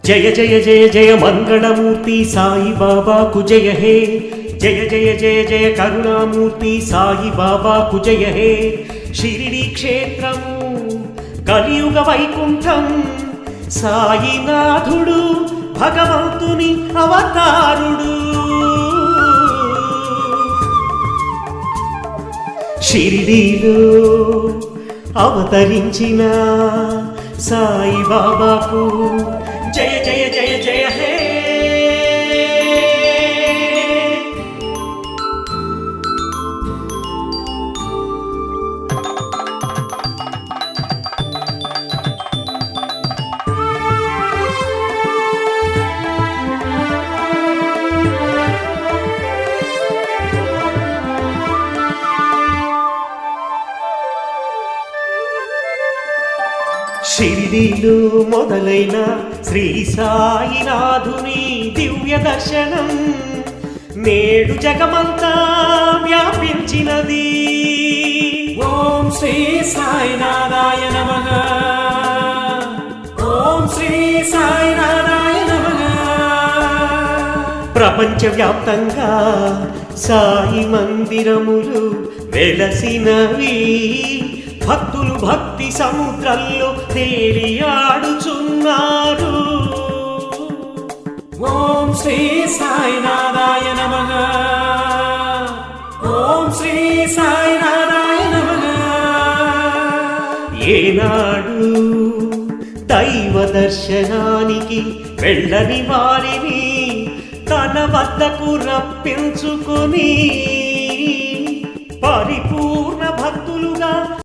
జయ జయ జయ జయ మంగళమూర్తి సాయి బాబాకు జయ హే, జయ జయ జయ జయ కరుణామూర్తి సాయి బాబాకు జయ హే. షిరిడి క్షేత్రము కలియుగ వైకుంఠం, సాయినాథుడు భగవంతుని అవతారుడు. షిరిడీలో అవతరించిన సాయి బాబాకు జయ జయ జయ జయ హే. షిరిడీలో మొదలైన శ్రీ సాయినాథుని దివ్య దర్శనం నేడు జగమంతా వ్యాపించినది. ఓం శ్రీ సాయినాథాయ నమః, ఓం శ్రీ సాయినాథాయ నమః. ప్రపంచవ్యాప్తంగా సాయి మందిరములు వెలసినవి, భక్తులు భక్తి సముద్రంలో తేలియాడుచున్నారు. ఓం శ్రీ సాయినాథాయ నమః, ఓం శ్రీ సాయినాథాయ నమః. ఏనాడు దైవ దర్శనానికి వెళ్ళని వారిని తన వద్దకు రప్పించుకొని పరిపూర్ణ భక్తులుగా